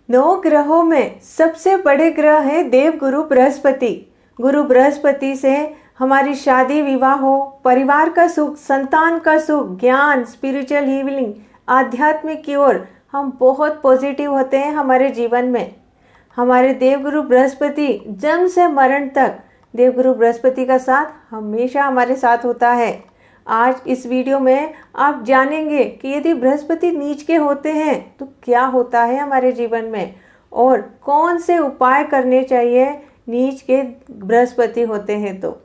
9 ग्रहों में सबसे बड़े ग्रह है देवगुरु बृहस्पति। गुरु बृहस्पति से हमारी शादी विवाह हो, परिवार का सुख, संतान का सुख, ज्ञान, स्पिरिचुअल हीलिंग, आध्यात्मिक की ओर हम बहुत पॉजिटिव होते हैं हमारे जीवन में। हमारे देवगुरु बृहस्पति जन्म से मरण तक देवगुरु बृहस्पति का साथ हमेशा हमारे साथ होता है। आज इस वीडियो में आप जानेंगे कि यदि बृहस्पति नीच के होते हैं तो क्या होता है हमारे जीवन में और कौन से उपाय करने चाहिए नीच के बृहस्पति होते हैं तो।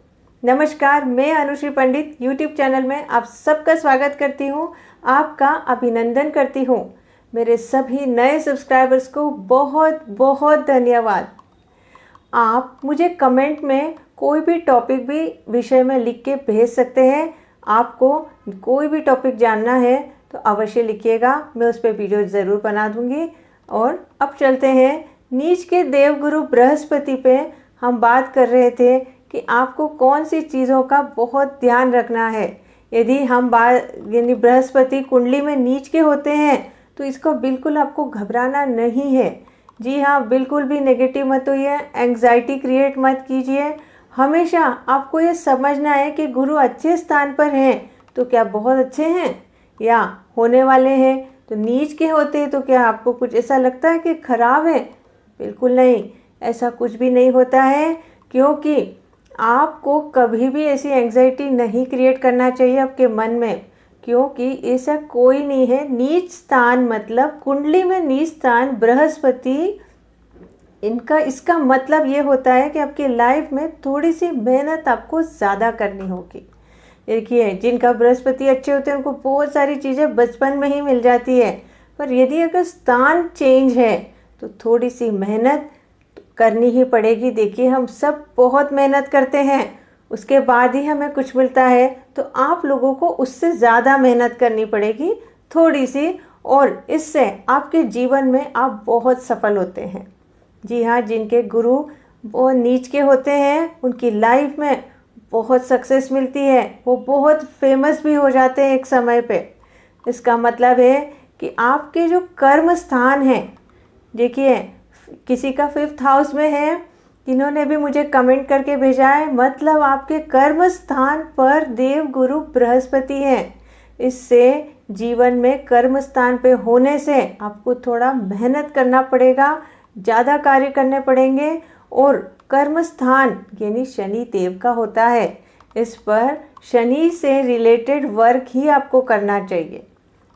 नमस्कार, मैं अनुश्री पंडित यूट्यूब चैनल में आप सबका स्वागत करती हूँ, आपका अभिनंदन करती हूँ। मेरे सभी नए सब्सक्राइबर्स को बहुत बहुत धन्यवाद। आप मुझे कमेंट में कोई भी टॉपिक भी विषय में लिख के भेज सकते हैं। आपको कोई भी टॉपिक जानना है तो अवश्य लिखिएगा, मैं उस पर वीडियो ज़रूर बना दूंगी। और अब चलते हैं नीच के देवगुरु बृहस्पति पे। हम बात कर रहे थे कि आपको कौन सी चीज़ों का बहुत ध्यान रखना है। यदि हम यानी बृहस्पति कुंडली में नीच के होते हैं तो इसको बिल्कुल आपको घबराना नहीं है। जी हाँ, बिल्कुल भी नेगेटिव मत होइए, एंग्जाइटी क्रिएट मत कीजिए। हमेशा आपको ये समझना है कि गुरु अच्छे स्थान पर हैं तो क्या बहुत अच्छे हैं, या होने वाले हैं तो नीच के होते हैं तो क्या आपको कुछ ऐसा लगता है कि खराब है? बिल्कुल नहीं, ऐसा कुछ भी नहीं होता है। क्योंकि आपको कभी भी ऐसी एंग्जाइटी नहीं क्रिएट करना चाहिए आपके मन में, क्योंकि ऐसा कोई नहीं है। नीच स्थान मतलब कुंडली में नीच स्थान बृहस्पति, इसका मतलब ये होता है कि आपकी लाइफ में थोड़ी सी मेहनत आपको ज़्यादा करनी होगी। देखिए, जिनका बृहस्पति अच्छे होते हैं उनको बहुत सारी चीज़ें बचपन में ही मिल जाती है, पर यदि अगर स्थान चेंज है तो थोड़ी सी मेहनत करनी ही पड़ेगी। देखिए, हम सब बहुत मेहनत करते हैं, उसके बाद ही हमें कुछ मिलता है, तो आप लोगों को उससे ज़्यादा मेहनत करनी पड़ेगी थोड़ी सी, और इससे आपके जीवन में आप बहुत सफल होते हैं। जी हाँ, जिनके गुरु वो नीच के होते हैं उनकी लाइफ में बहुत सक्सेस मिलती है, वो बहुत फेमस भी हो जाते हैं एक समय पे। इसका मतलब है कि आपके जो कर्म स्थान हैं, देखिए किसी का 5th हाउस में है, इन्होंने भी मुझे कमेंट करके भेजा है, मतलब आपके कर्म स्थान पर देव गुरु बृहस्पति हैं। इससे जीवन में कर्म स्थान पे होने से आपको थोड़ा मेहनत करना पड़ेगा, ज़्यादा कार्य करने पड़ेंगे, और कर्म स्थान यानी शनि देव का होता है। इस पर शनि से रिलेटेड वर्क ही आपको करना चाहिए।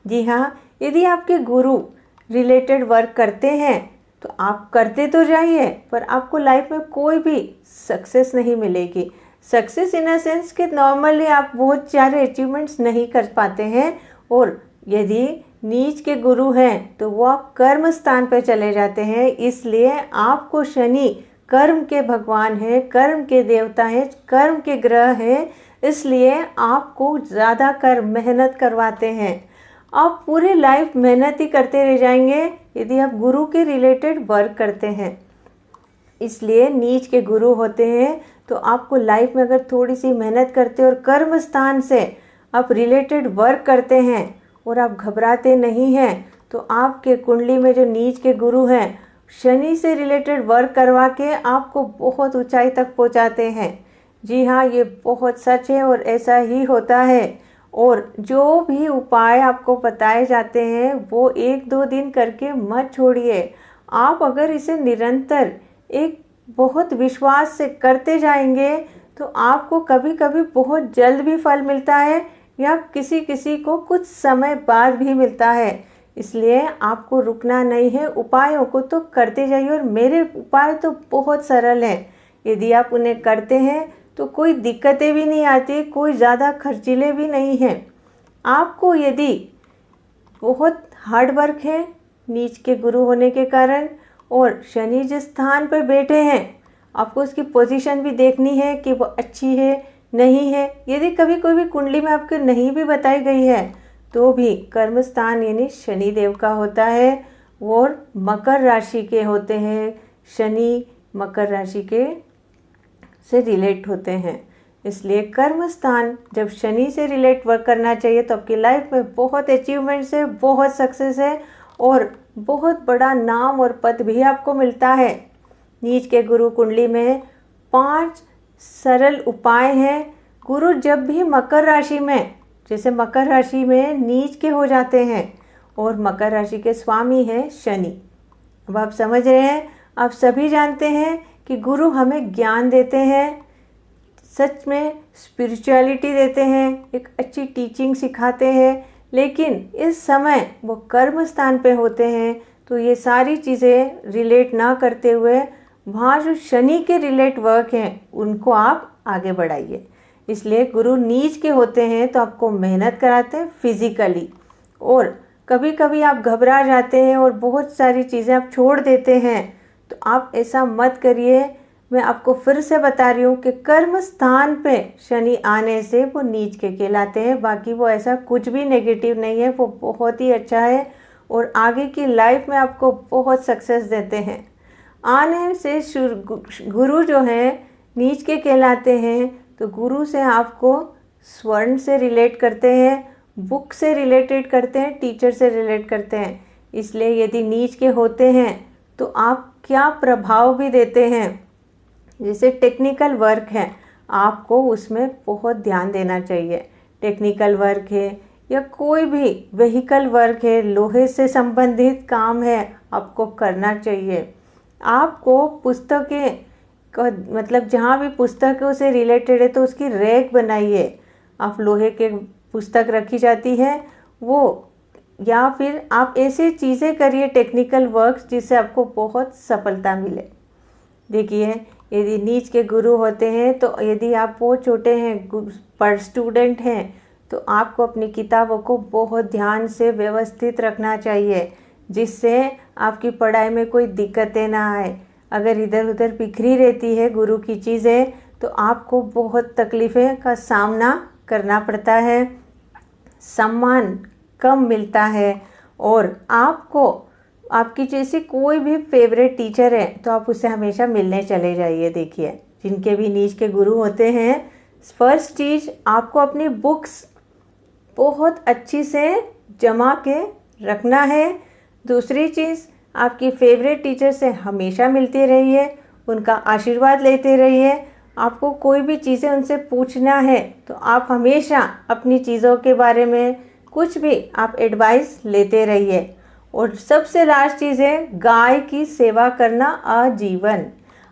जी हाँ, यदि आपके गुरु रिलेटेड वर्क करते हैं तो आप करते तो जाइए, पर आपको लाइफ में कोई भी सक्सेस नहीं मिलेगी। सक्सेस इन अ सेंस कि नॉर्मली आप बहुत सारे अचीवमेंट्स नहीं कर पाते हैं, और यदि नीच के गुरु हैं तो वो आप कर्म स्थान पर चले जाते हैं। इसलिए आपको शनि कर्म के भगवान हैं, कर्म के देवता हैं, कर्म के ग्रह हैं, इसलिए आपको ज़्यादा कर मेहनत करवाते हैं। आप पूरी लाइफ मेहनत ही करते रह जाएंगे यदि आप गुरु के रिलेटेड वर्क करते हैं। इसलिए नीच के गुरु होते हैं तो आपको लाइफ में अगर थोड़ी सी मेहनत करते और कर्म स्थान से आप रिलेटेड वर्क करते हैं और आप घबराते नहीं हैं, तो आपके कुंडली में जो नीच के गुरु हैं शनि से रिलेटेड वर्क करवा के आपको बहुत ऊंचाई तक पहुंचाते हैं। जी हाँ, ये बहुत सच है और ऐसा ही होता है। और जो भी उपाय आपको बताए जाते हैं वो 1-2 दिन करके मत छोड़िए। आप अगर इसे निरंतर एक बहुत विश्वास से करते जाएंगे तो आपको कभी कभी बहुत जल्द भी फल मिलता है, या किसी किसी को कुछ समय बाद भी मिलता है। इसलिए आपको रुकना नहीं है, उपायों को तो करते जाइए। और मेरे उपाय तो बहुत सरल हैं, यदि आप उन्हें करते हैं तो कोई दिक्कतें भी नहीं आती, कोई ज़्यादा खर्चीले भी नहीं हैं। आपको यदि बहुत हार्ड वर्क है नीच के गुरु होने के कारण, और शनि जिस स्थान पर बैठे हैं आपको उसकी पोजीशन भी देखनी है कि वो अच्छी है नहीं है। यदि कभी कोई भी कुंडली में आपको नहीं भी बताई गई है तो भी कर्म स्थान यानी शनि देव का होता है, और मकर राशि के होते हैं। शनि मकर राशि के से रिलेट होते हैं, इसलिए कर्म स्थान जब शनि से रिलेट वर्क करना चाहिए तो आपकी लाइफ में बहुत अचीवमेंट्स है, बहुत सक्सेस है, और बहुत बड़ा नाम और पद भी आपको मिलता है। नीच के गुरु कुंडली में 5 सरल उपाय हैं। गुरु जब भी मकर राशि में, जैसे मकर राशि में नीच के हो जाते हैं और मकर राशि के स्वामी हैं शनि। अब आप समझ रहे हैं, आप सभी जानते हैं कि गुरु हमें ज्ञान देते हैं, सच में स्पिरिचुअलिटी देते हैं, एक अच्छी टीचिंग सिखाते हैं, लेकिन इस समय वो कर्म स्थान पे होते हैं तो ये सारी चीज़ें रिलेट ना करते हुए वहाँ जो शनि के रिलेट वर्क हैं उनको आप आगे बढ़ाइए। इसलिए गुरु नीच के होते हैं तो आपको मेहनत कराते हैं फिजिकली, और कभी कभी आप घबरा जाते हैं और बहुत सारी चीज़ें आप छोड़ देते हैं, तो आप ऐसा मत करिए। मैं आपको फिर से बता रही हूँ कि कर्म स्थान पे शनि आने से वो नीच के कहलाते हैं। बाकी वो ऐसा कुछ भी नेगेटिव नहीं है, वो बहुत ही अच्छा है और आगे की लाइफ में आपको बहुत सक्सेस देते हैं। आने से गुरु जो है नीच के कहलाते हैं, तो गुरु से आपको स्वर्ण से रिलेट करते हैं, बुक से रिलेटेड करते हैं, टीचर से रिलेट करते हैं। इसलिए यदि नीच के होते हैं तो आप क्या प्रभाव भी देते हैं। जैसे टेक्निकल वर्क है, आपको उसमें बहुत ध्यान देना चाहिए। टेक्निकल वर्क है या कोई भी व्हीकल वर्क है, लोहे से संबंधित काम है, आपको करना चाहिए। आपको पुस्तकें मतलब जहाँ भी पुस्तकों से रिलेटेड है तो उसकी रैक बनाइए। आप लोहे के पुस्तक रखी जाती है वो, या फिर आप ऐसी चीज़ें करिए टेक्निकल वर्क्स जिससे आपको बहुत सफलता मिले। देखिए, यदि नीच के गुरु होते हैं तो यदि आप बहुत छोटे हैं पर स्टूडेंट हैं तो आपको अपनी किताबों को बहुत ध्यान से व्यवस्थित रखना चाहिए, जिससे आपकी पढ़ाई में कोई दिक्कतें ना आए। अगर इधर उधर बिखरी रहती है गुरु की चीज़ें तो आपको बहुत तकलीफ़ें का सामना करना पड़ता है, सम्मान कम मिलता है, और आपको आपकी जैसी कोई भी फेवरेट टीचर है तो आप उससे हमेशा मिलने चले जाइए। देखिए, जिनके भी नीच के गुरु होते हैं, फर्स्ट चीज़ आपको अपनी बुक्स बहुत अच्छी से जमा के रखना है। दूसरी चीज़, आपकी फेवरेट टीचर से हमेशा मिलते रहिए, उनका आशीर्वाद लेते रहिए। आपको कोई भी चीज़ें उनसे पूछना है तो आप हमेशा अपनी चीज़ों के बारे में कुछ भी आप एडवाइस लेते रहिए। और सबसे लास्ट चीज़ है गाय की सेवा करना आजीवन।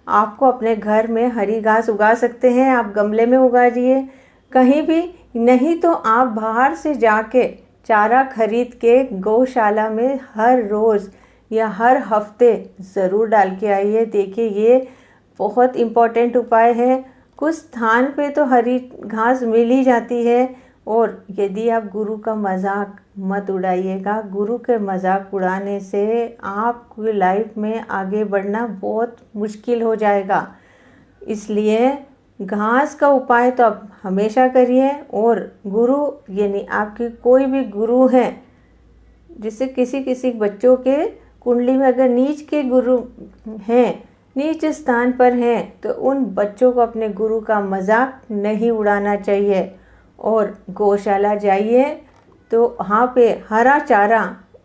आपको अपने घर में हरी घास उगा सकते हैं, आप गमले में उगाइए, कहीं भी नहीं तो आप बाहर से जाके चारा खरीद के गौशाला में हर रोज़ या हर हफ्ते ज़रूर डाल के आइए। देखिए, ये बहुत इम्पॉर्टेंट उपाय है। कुछ स्थान पे तो हरी घास मिल ही जाती है। और यदि आप गुरु का मजाक मत उड़ाइएगा, गुरु के मजाक उड़ाने से आपकी लाइफ में आगे बढ़ना बहुत मुश्किल हो जाएगा। इसलिए घास का उपाय तो आप हमेशा करिए। और गुरु यानी आपकी कोई भी गुरु हैं, जैसे किसी किसी बच्चों के कुंडली में अगर नीच के गुरु हैं, नीच स्थान पर हैं, तो उन बच्चों को अपने गुरु का मजाक नहीं उड़ाना चाहिए। और गौशाला जाइए तो वहाँ पे हरा चारा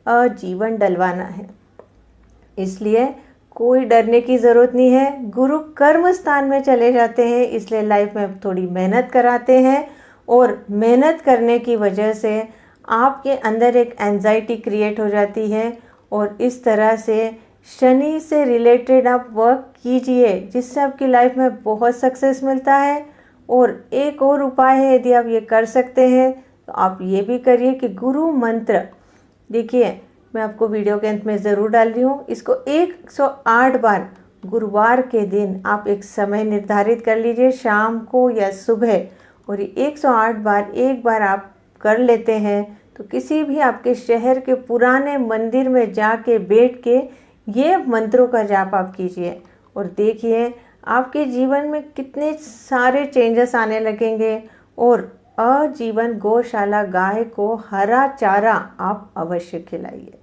आजीवन डलवाना है। इसलिए कोई डरने की ज़रूरत नहीं है। गुरु कर्म स्थान में चले जाते हैं, इसलिए लाइफ में थोड़ी मेहनत कराते हैं, और मेहनत करने की वजह से आपके अंदर एक एंजाइटी क्रिएट हो जाती है। और इस तरह से शनि से रिलेटेड आप वर्क कीजिए, जिससे आपकी लाइफ में बहुत सक्सेस मिलता है। और एक और उपाय है, यदि आप ये कर सकते हैं तो आप ये भी करिए कि गुरु मंत्र, देखिए मैं आपको वीडियो के अंत में ज़रूर डाल रही हूँ, इसको 108 बार गुरुवार के दिन आप एक समय निर्धारित कर लीजिए, शाम को या सुबह, और ये 108 बार एक बार आप कर लेते हैं तो किसी भी आपके शहर के पुराने मंदिर में जाके बैठ के ये मंत्रों का जाप आप कीजिए, और देखिए आपके जीवन में कितने सारे चेंजेस आने लगेंगे। और आजीवन गौशाला गाय को हरा चारा आप अवश्य खिलाइए।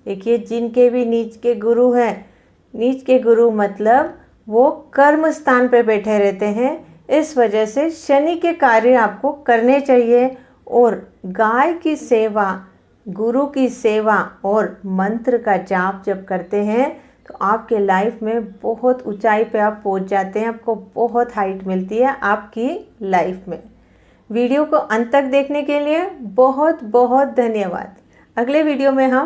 देखिए, जिनके भी नीच के गुरु हैं, नीच के गुरु मतलब वो कर्म स्थान पे बैठे रहते हैं, इस वजह से शनि के कार्य आपको करने चाहिए। और गाय की सेवा गुरु की सेवा और मंत्र का जाप जब करते हैं तो आपके लाइफ में बहुत ऊंचाई पे आप पहुंच जाते हैं, आपको बहुत हाइट मिलती है आपकी लाइफ में। वीडियो को अंत तक देखने के लिए बहुत बहुत धन्यवाद। अगले वीडियो में हम